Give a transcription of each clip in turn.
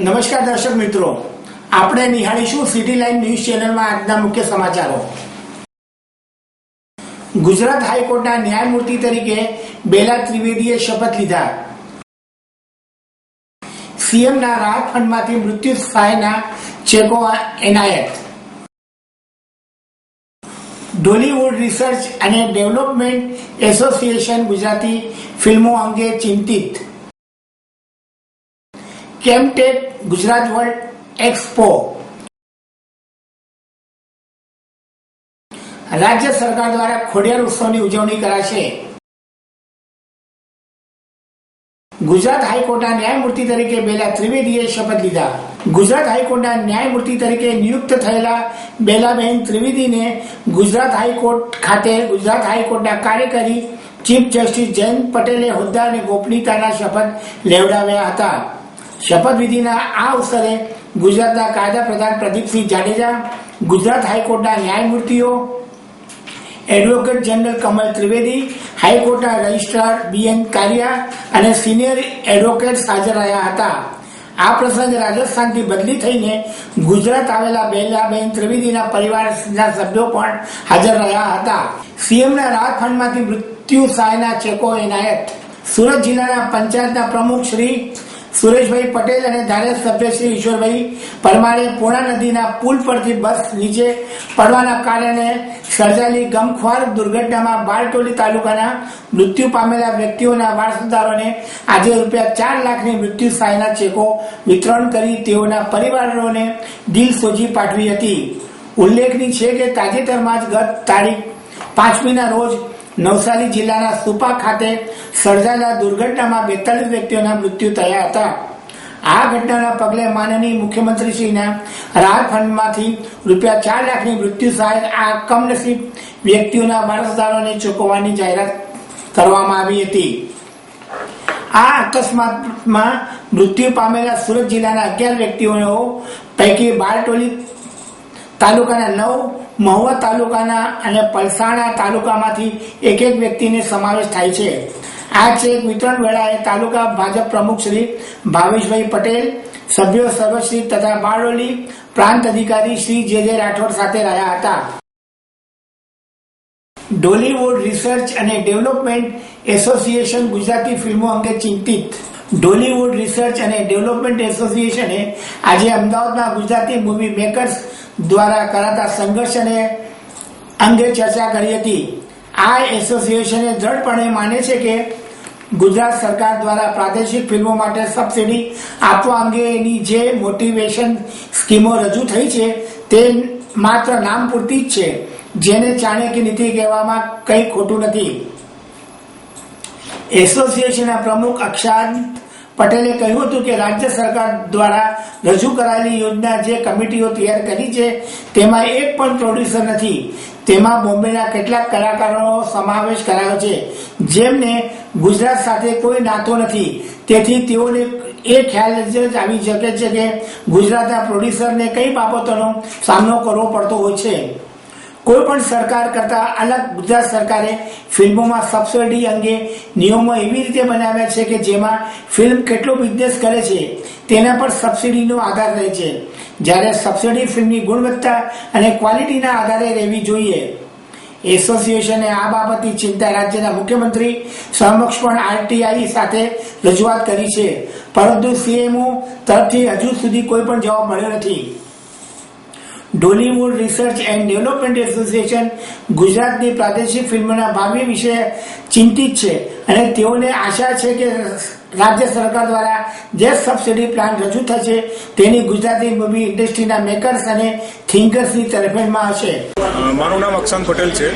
નમસ્કાર દર્શક મિત્રો, આપણે નિહાળીશું સિટી લાઈવ ન્યૂઝ ચેનલમાં આજના મુખ્ય સમાચારો। ગુજરાત હાઈકોર્ટના ન્યાયમૂર્તિ તરીકે બેલા ત્રિવેદીએ શપથ લીધા। સીએમના રાહત ફંડમાંથી મૃત્યુ સહાયના ચેકો એનાયત। ઢોલીવુડ રિસર્ચ અને ડેવલપમેન્ટ એસોસિએશન ગુજરાતી ફિલ્મો અંગે ચિંતિત। કેમટેક ગુજરાત વર્લ્ડ એક્સપો। રાજ્ય સરકાર દ્વારા ખોડિયાર ઉત્સવની ઉજવણી કરાશે। ગુજરાત હાઈકોર્ટના ન્યાયમૂર્તિ તરીકે બેલા ત્રિવેદીએ શપથ લીધા। ગુજરાત હાઈકોર્ટના ન્યાયમૂર્તિ તરીકે નિયુક્ત થયેલા બેલાબેન ત્રિવેદીને ગુજરાત હાઈકોર્ટ ખાતે ગુજરાત હાઈકોર્ટના કાર્યકારી ચીફ જસ્ટિસ જયંત પટેલે હોદ્દા અને ગોપનીયતાના શપથ લેવડાવ્યા હતા। શપથવિધિના આ અવસરે ગુજરાતના કાયદા પ્રધાન પ્રદીપસિંહ જાડેજા, ગુજરાત હાઈકોર્ટના ન્યાયમૂર્તિઓ એડવોકેટ જનરલ કમલ ત્રિવેદી, હાઈકોર્ટના રજિસ્ટ્રાર બીએન કારિયા અને સિનિયર એડવોકેટ્સ હાજર રહ્યા હતા। આ પ્રસંગે રાજસ્થાનથી બદલી થઈને ગુજરાત આવેલા બેલાબેન ત્રિવેદીના પરિવારના સભ્યો પણ હાજર રહ્યા હતા। સીએમના રાહત ફંડમાંથી મૃત્યુ સહાયના ચેકો એનાયત। સુરત જિલ્લાના પંચાયતના પ્રમુખ શ્રી સુરેશભાઈ પટેલ અને ધારાસભ્ય શ્રી ઈશ્વરભાઈ પરમારે પૂર્ણા નદીના પુલ પરથી બસ નીચે પડવાના કારણે સર્જાયેલી ગમખ્વાર દુર્ઘટનામાં બારડોલી તાલુકાના મૃત્યુ પામેલા વ્યક્તિઓના વારસદારોને આજે ₹4 લાખની મૃત્યુ સહાયના ચેકો વિતરણ કરી તેઓના પરિવારોને દિલસોજી પાઠવી હતી। ઉલ્લેખનીય છે કે તાજેતરમાં જ ગત તારીખ 5મીના રોજ નવસારી જિલ્લાના સુપા ખાતે સર્જાયેલા દુર્ઘટનામાં 42 વ્યક્તિઓના મૃત્યુ થયા હતા। આ ઘટનાના પગલે માનનીય મુખ્યમંત્રીશ્રીના રાહત ફંડમાંથી ₹4 લાખની મૃત્યુ સહાય આ કમનસીબ વ્યક્તિઓના વારસદારોને ચૂકવવાની જાહેરાત કરવામાં આવી હતી। આ અકસ્માતમાં મૃત્યુ પામેલા સુરત જિલ્લાના 11 વ્યક્તિઓ પૈકી બારડોલી તાલુકાના 9, મહુવા તાલુકાના અને પલસાણા તાલુકામાંથી એક વ્યક્તિને સમાવેશ થાય છે। આ ચેક વિતરણ વેળાએ તાલુકા ભાજપ પ્રમુખ શ્રી ભાવેશભાઈ પટેલ, સભ્યો સર્વશ્રી તથા બારડોલી પ્રાંત અધિકારી શ્રી જે રાઠોડ સાથે રહ્યા હતા। ઢોલીવુડ રિસર્ચ અને ડેવલપમેન્ટ એસોસિએશન ગુજરાતી ફિલ્મો અંગે ચિંતિત। ઢોલીવુડ રિસર્ચ અને ડેવલપમેન્ટ એસોસિએશને આજે અમદાવાદમાં ગુજરાતી મૂવી મેકર્સ દ્વારા કરાતા સંઘર્ષ અંગે ચર્ચા કરી હતી। આ એસોસિએશને દ્રઢપણે માને છે કે ગુજરાત સરકાર દ્વારા પ્રાદેશિક ફિલ્મો માટે સબસિડી આપવા અંગેની જે મોટિવેશન સ્કીમો રજૂ થઈ છે તે માત્ર નામ પૂરતી જ છે, જેને ચાણક્ય નીતિ કહેવામાં કંઈ ખોટું નથી। એસોસિએશનના પ્રમુખ અક્ષાંત પટેલે કહ્યું હતું કે રાજ્ય સરકાર દ્વારા રજૂ કરાયેલી યોજના જે કમિટીઓ તૈયાર કરી છે તેમાં એક પણ પ્રોડ્યુસર નથી। તેમાં બોમ્બેના કેટલાક કલાકારોનો સમાવેશ કરાયો છે જેમને ગુજરાત સાથે કોઈ નાતો નથી। તેથી તેઓને એ ખ્યાલ જ આવી શકે છે કે ગુજરાતના પ્રોડ્યુસરને કઈ બાબતોનો સામનો કરવો પડતો હોય છે। કોઈ પણ સરકાર કરતા અલગ ગુજરાત સરકારે ફિલ્મોમાં સબસિડી અંગે નિયમો એવી રીતે બનાવ્યા છે કે જેમાં ફિલ્મ કેટલો બિઝનેસ કરે છે તેના પર સબસિડીનો આધાર રહે છે, જ્યારે સબસિડી ફિલ્મની ગુણવત્તા અને ક્વોલિટીના આધારે રહેવી જોઈએ। એસોસિએશને આ બાબતની ચિંતા રાજ્યના મુખ્યમંત્રી સમક્ષ પણ આરટીઆઈ સાથે રજૂઆત કરી છે, પરંતુ સીએમઓ તરફથી હજુ સુધી કોઈ પણ જવાબ મળ્યો નથી। ઢોલીવુડ રિસર્ચ એન્ડ ડેવલપમેન્ટ એસોસિએશન ગુજરાતની પ્રાદેશિક ફિલ્મોના ભાવિ વિશે ચિંતિત છે અને તેઓને આશા છે કે રાજ્ય સરકાર દ્વારા જે સબસિડી પ્લાન રજૂ થશે તેની ગુજરાતી મૂવી ઇન્ડસ્ટ્રીના મેકર્સ અને થિંકર્સની તરફેણમાં હશે। મારું નામ અક્ષાંત પટેલ છે,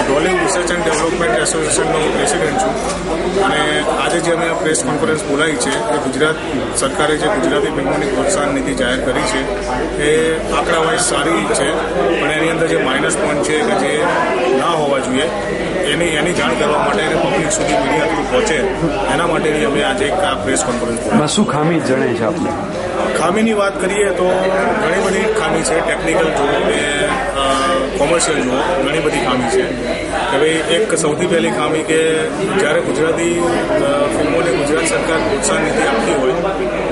ઢોલીવુડ રિસર્ચ એન્ડ ડેવલપમેન્ટ એસોસિએશનનો પ્રેસિડેન્ટ છું અને આજે જે અમે પ્રેસ કોન્ફરન્સ બોલાવી છે કે ગુજરાત સરકારે જે ગુજરાતી ફિલ્મોની પ્રોત્સાહન નીતિ જાહેર કરી છે એ આંકડા વાઇઝ સારી છે, પણ એની અંદર જે માઇનસ પોઈન્ટ છે કે જે ના હોવા જોઈએ એની જાણ કરવા માટે અને પબ્લિક સુધી મીડિયા થ્રુ પહોંચે એના માટેની અમે આજે એક આ પ્રેસ કોન્ફરન્સ બોલાવી। શું ખામી જણાય છે આપને? ખામીની વાત કરીએ તો ઘણી બધી ખામી છે, ટેકનિકલ જુઓ કે કોમર્શિયલ જુઓ, ઘણી બધી ખામી છે કે ભાઈ એક સૌથી પહેલી ખામી કે જ્યારે ગુજરાતી ફિલ્મોને ગુજરાત સરકાર પ્રોત્સાહન નીતિ આપતી હોય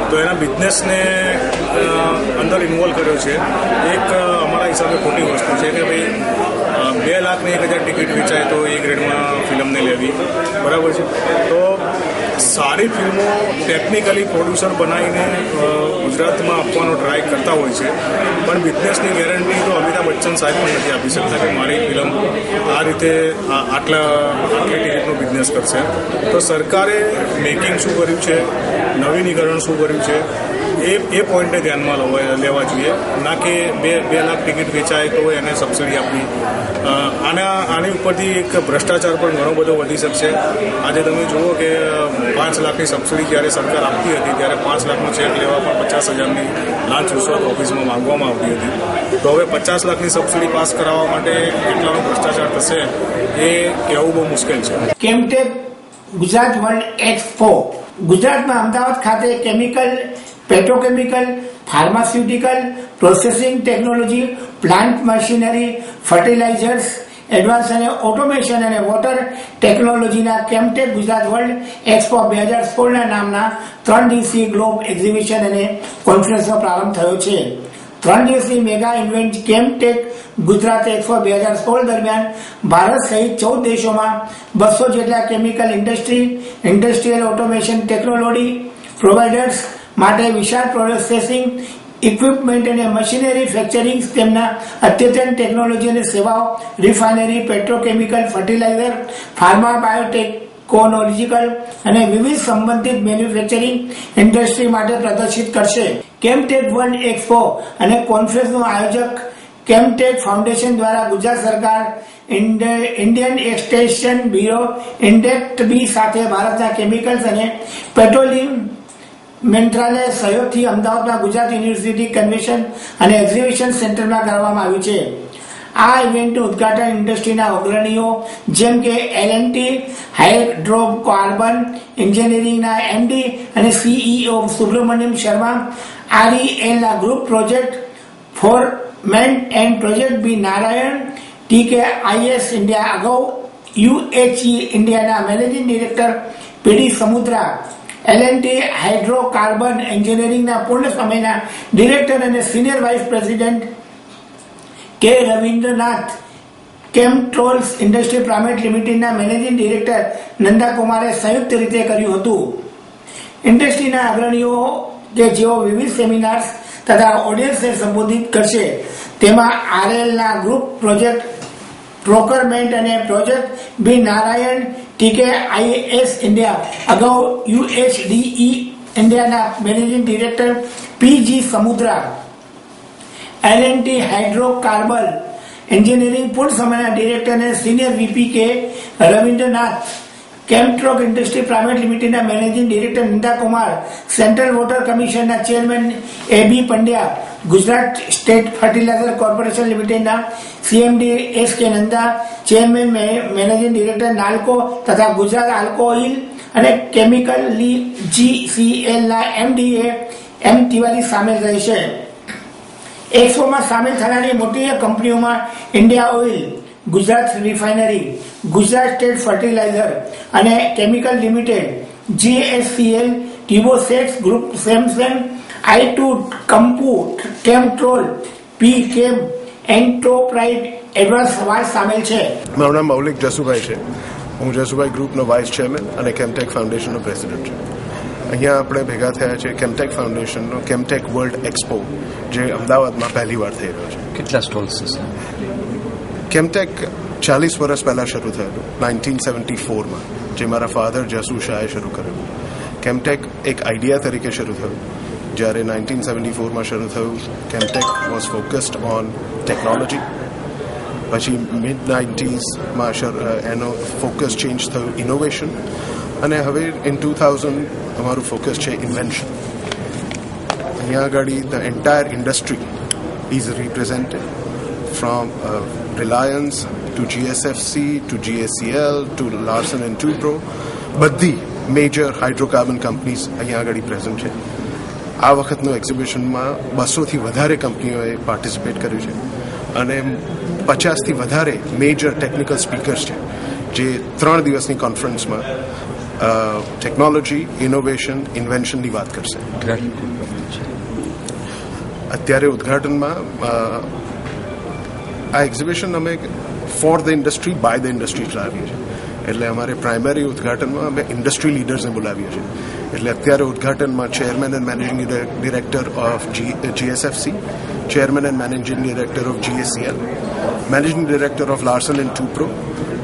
તો એના બિઝનેસને અંદર ઇન્વોલ્વ કર્યો છે એક અમારા હિસાબે ખોટી વસ્તુ છે કે ભાઈ 2 લાખની 1,000 ટિકિટ વેચાય તો એ ગ્રેડમાં ફિલ્મને લેવી, બરાબર છે. તો સારી ફિલ્મો ટેકનિકલી પ્રોડ્યુસર બનાવીને ગુજરાતમાં આપવાનો ટ્રાય કરતા હોય છે, પણ બિઝનેસની ગેરંટી તો અમિતાભ બચ્ચન સાહેબ પણ નથી આપી શકતા કે મારી ફિલ્મ આ રીતે આટલી ટિકિટનો બિઝનેસ કરશે. તો સરકારે મેકિંગ શું કર્યું છે, નવીનીકરણ શું કર્યું છે, એ પોઈન્ટને ધ્યાનમાં લેવા જોઈએ, ના કે 2 લાખ ટિકિટ વેચાય તો એને સબસિડી આપવી. આની ઉપરથી એક ભ્રષ્ટાચાર પણ ઘણો બધો વધી શકશે. આજે તમે જુઓ કે 5 લાખની સબસિડી જ્યારે સરકાર આપતી હતી ત્યારે 5 લાખનો ચેક લેવા પણ 50,000ની લાંચ રૂશ્વત ઓફિસમાં માંગવામાં આવતી હતી. તો હવે 50 લાખની સબસિડી પાસ કરાવવા માટે કેટલાનો ભ્રષ્ટાચાર થશે એ કહેવું બહુ મુશ્કેલ છે. કેમટેક ગુજરાત વર્લ્ડ એક્સપો ગુજરાતમાં અમદાવાદ ખાતે chemical, petrochemical, pharmaceutical, processing technology, plant machinery, fertilisers, advance અને ઓટોમેશન અને વોટર ટેકનોલોજીના કેમટેક ગુજરાત વર્લ્ડ એક્સપો 2016 નામના 3 દિવસીય ગ્લોબ એક્ઝિબિશન અને કોન્ફરન્સનો પ્રારંભ થયો છે. 3 દિવસની mega event Chemtech Gujarat expo 2016 દરમિયાન ભારત સહિત 14 દેશોમાં 200 જેટલા chemical industrial automation technology providers માટે વિશાળ પ્રોસેસિંગ ઇક્વિપમેન્ટ અને મશીનરી ફેક્ચરિંગ, તેમના અદ્યતન ટેકનોલોજી અને સેવાઓ, refinery, petrochemical, fertiliser, pharma, biotechnological અને વિવિધ સંબંધિત મેન્યુફેક્ચરિંગ ઇન્ડસ્ટ્રી માટે પ્રદર્શિત કરશે. કેમટેક વર્લ્ડ એક્સપો અને કોન્ફરન્સનું આયોજક કેમટેક ફાઉન્ડેશન દ્વારા ગુજરાત સરકાર, ઇન્ડિયન એક્સટેન્શન બ્યુરો, ઇન્ડેક્ટ-બી સાથે ભારતના કેમિકલ્સ અને પેટ્રોલિયમ મંત્રાલય સહયોગથી અમદાવાદમાં ગુજરાત યુનિવર્સિટી કન્વેન્શન અને એક્ઝિબિશન સેન્ટરમાં કરવામાં આવ્યું છે. આ ઇવેન્ટનું ઉદઘાટન ઇન્ડસ્ટ્રીના અગ્રણીઓ જેમ કે L&T હાઇડ્રોકાર્બન એન્જિનિયરિંગના MD અને CEO સુબ્રમણ્યમ શર્મા, RELના group project foreman and project B Narayan, TKIS India અગાઉ UHE ઇન્ડિયાના managing director PD Samudra, L&T hydrocarbon એન્જિનિયરિંગના પૂર્ણ સમયના ડિરેક્ટર અને senior vice president K Ravindranath, Chemtrols industry private લિમિટેડના મેનેજિંગ ડિરેક્ટર નંદાકુમારે સંયુક્ત રીતે કર્યું હતું. ઇન્ડસ્ટ્રીના અગ્રણીઓ કે જેઓ વિવિધ સેમિનાર્સ તથા ઓડિયન્સને સંબોધિત કરશે, તેમાં RLના ગ્રુપ પ્રોજેક્ટ પ્રોક્યોરમેન્ટ અને project B Narayan, TKIS India અગાઉ UHDE ઇન્ડિયાના managing director PG Samudra, L&T hydrocarbon engineering પૂર્ણ સમયના ડિરેક્ટર અને senior VP K Ravindranath, Chemtrol industry private લિમિટેડના managing director Nandakumar, central water કમિશનના chairman AB Pandya, Gujarat state fertiliser corporation લિમિટેડના CMD SK Nanda, chairman managing director Nalco તથા ગુજરાત આલ્કોઇલ અને કેમિકલ GCLના MDA M તિવારી સામેલ રહેશે. એક્સપોમાં સામેલ થનારી મોટી કંપનીઓમાં India oil, Gujarat refinery, Gujarat state fertiliser અને કેમિકલ લિમિટેડ, GSCL, ટિબોસેક્સ ગ્રુપ, સેમસંગ, I2 કંપુ, કેમટ્રોલ, P-કેમ, એન્ટરપ્રાઇઝ એડવાન્સ સમાજ સામેલ છે. મારું નામ મૌલિક જસુભાઈ છે. હું જસુભાઈ ગ્રુપનો વાઇસ ચેરમેન અને કેમટેક ફાઉન્ડેશનનો પ્રેસિડેન્ટ છું. અહીંયા આપણે ભેગા થયા છે કેમટેક ફાઉન્ડેશનનો કેમટેક વર્લ્ડ એક્સપો, જે અમદાવાદમાં પહેલીવાર થઈ રહ્યો છે. કેટલા સ્ટોલ્સ છે? કેમટેક 40 વર્ષ પહેલાં શરૂ થયેલું 1974માં, જે મારા ફાધર જસુ શાહે શરૂ કરેલું. કેમટેક એક આઈડિયા તરીકે શરૂ થયું. જ્યારે 1974માં શરૂ થયું, કેમટેક વોઝ ફોકસ્ડ ઓન ટેકનોલોજી. પછી મિડ-90sમાં એનો ફોકસ ચેન્જ થયું ઇનોવેશન, અને હવે ઇન 2000 અમારું ફોકસ છે ઇન્વેન્શન. અહીંયા આગળ the entire industry is represented from Reliance to GSFC to GACL to Larsen and Toubro. બધી મેજર હાઇડ્રોકાર્બન કંપનીઝ અહીંયા આગળ પ્રેઝન્ટ છે. આ વખતનું એક્ઝિબિશનમાં 200થી વધારે કંપનીઓએ પાર્ટિસિપેટ કર્યું છે અને 50થી વધારે મેજર ટેકનિકલ સ્પીકર્સ છે, જે 3 દિવસની કોન્ફરન્સમાં ટેકનોલોજી, ઇનોવેશન, ઇન્વેન્શનની વાત કરશે. અત્યારે ઉદ્ઘાટનમાં આ એક્ઝિબિશન અમે for the industry by the industry ચલાવીએ છીએ. એટલે અમારે પ્રાઇમરી ઉદ્ઘાટનમાં અમે ઇન્ડસ્ટ્રી લીડર્સને બોલાવીએ છીએ. એટલે અત્યારે ઉદ્ઘાટનમાં chairman and managing director of GSFC, chairman and managing director of GACL, managing director of Larsen and Toubro,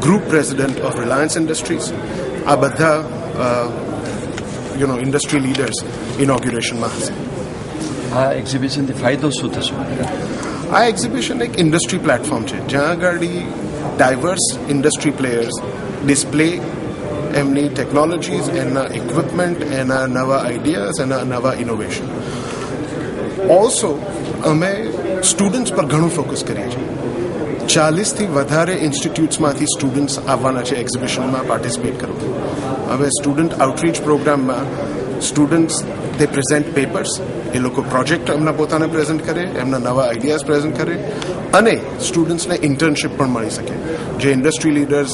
group president of Reliance industries, આ બધા ઇન્ડસ્ટ્રી લીડર્સ ઇનોગ્યુરેશનમાં હશે. આ એક્ઝિબિશનથી ફાયદો શું થશે? આ એક્ઝિબિશન એક ઇન્ડસ્ટ્રી પ્લેટફોર્મ છે જ્યાં આગળ ડાયવર્સ ઇન્ડસ્ટ્રી પ્લેયર્સ ડિસ્પ્લે એમની ટેકનોલોજીઝ, એના ઇક્વિપમેન્ટ, એના નવા આઈડિયાઝ, એના નવા ઇનોવેશન. ઓલ્સો અમે સ્ટુડન્ટ્સ પર ઘણું ફોકસ કરીએ છીએ. 40થી વધારે ઇન્સ્ટિટ્યૂટ્સમાંથી સ્ટુડન્ટ્સ આવવાના છે એક્ઝિબિશનમાં પાર્ટિસિપેટ કરવા. હવે સ્ટુડન્ટ આઉટરીચ પ્રોગ્રામમાં સ્ટુડન્ટ્સ દે પ્રેઝન્ટ પેપર્સ, એ લોકો પ્રોજેક્ટ એમના પોતાને પ્રેઝન્ટ કરે, એમના નવા આઈડિયાઝ પ્રેઝન્ટ કરે, અને સ્ટુડન્ટ્સને ઇન્ટર્નશીપ પણ મળી શકે. જે ઇન્ડસ્ટ્રી લીડર્સ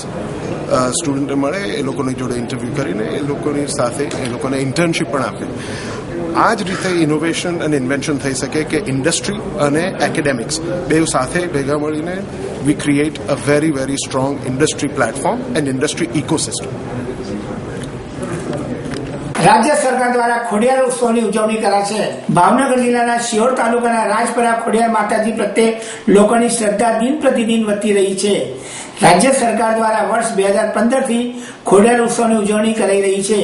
સ્ટુડન્ટને મળે એ લોકોની જોડે ઇન્ટરવ્યૂ કરીને એ લોકોની સાથે એ લોકોને ઇન્ટર્નશીપ પણ આપે. આ જ રીતે ઇનોવેશન અને ઇન્વેન્શન થઈ શકે કે ઇન્ડસ્ટ્રી અને એકેડેમિક્સ બેઉ સાથે ભેગા મળીને we create a very very strong industry platform and industry ecosystem. રાજ્ય સરકાર દ્વારા ખોડિયાર ઉત્સવની ઉજવણી કરાશે. ભાવનગર જિલ્લાના શિહોર તાલુકાના રાજપરા ખોડિયાર માતાજી પ્રત્યે લોકોની શ્રદ્ધા દિન પ્રતિદિન વધતી રહી છે. રાજ્ય સરકાર દ્વારા વર્ષ 2015 થી ખોડિયાર ઉત્સવની ઉજવણી કરાઈ રહી છે.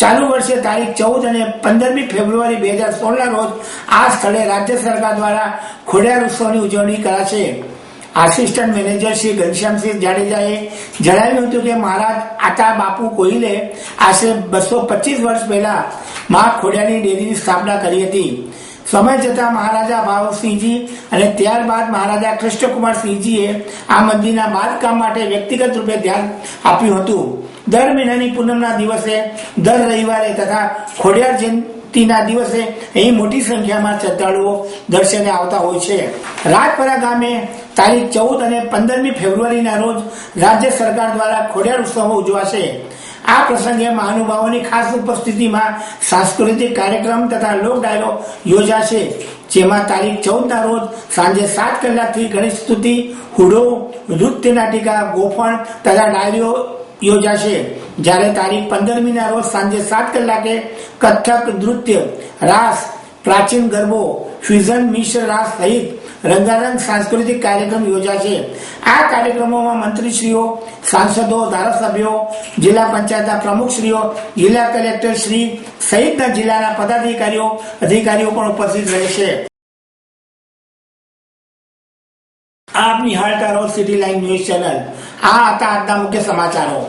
ચાલુ વર્ષે તારીખ 14 અને 15મી ફેબ્રુઆરી 2016ના રોજ આ સ્થળે રાજ્ય સરકાર દ્વારા ખોડિયાર ઉત્સવની ઉજવણી કરાશે. આસિસ્ટન્ટ મેનેજર શ્રી ઘનશ્યામસિંહ જાડેજાએ જણાવ્યું હતું કે મહારાજ આતા બાપુ કોહિલે આશરે 225 વર્ષ પહેલા મા ખોડિયારની ડેરીની સ્થાપના કરી હતી. સમય જતા મહારાજા ભાવસિંહજી અને ત્યારબાદ મહારાજા કૃષ્ણકુમારસિંહજીએ આ મંદિરના બાંધકામ માટે વ્યક્તિગત રૂપે ધ્યાન આપ્યું હતું. દર મહિનાની પૂનમના દિવસે, દર રવિવારે તથા ખોડિયાર જયંતિના દિવસે અહીં મોટી સંખ્યામાં શ્રદ્ધાળુઓ દર્શને આવતા હોય છે. રાજપરા ગામે તારીખ 14 અને 15મી ફેબ્રુઆરીના રોજ રાજ્ય સરકાર દ્વારા ખોડિયાર ઉત્સવ ઉજવાશે. આ પ્રસંગે મહાનુભાવોની ખાસ ઉપસ્થિતિમાં સાંસ્કૃતિક કાર્યક્રમ તથા લોક ડાયરો યોજાશે. જેમાં તારીખ 14ના રોજ સાંજે 7 કલાકથી ગણેશ સ્તુતિ, હુડો, નૃત્ય નાટિકા, ગોફણ તથા ડાયરીઓ યોજાશે. જ્યારે તારીખ 15મીના રોજ સાંજે 7 કલાકે કથક, નૃત્ય, રાસ, પ્રાચીન ગરબો, ફ્યુઝન મિશ્ર રાસ સહિત રંગારંગ સાંસ્કૃતિક કાર્યક્રમ યોજાશે. આ કાર્યક્રમોમાં મંત્રીશ્રીઓ, સાંસદો, ધારાસભ્યો, જિલ્લા પંચાયતના પ્રમુખશ્રીઓ, જિલ્લા કલેક્ટર શ્રી સહિતના જિલ્લાના પદાધિકારીઓ, અધિકારીઓ પણ ઉપસ્થિત રહેશે. આપ નિહાળતા રહો સિટી લાઈન ન્યૂઝ ચેનલ. આ હતા આજના મુખ્ય સમાચારો.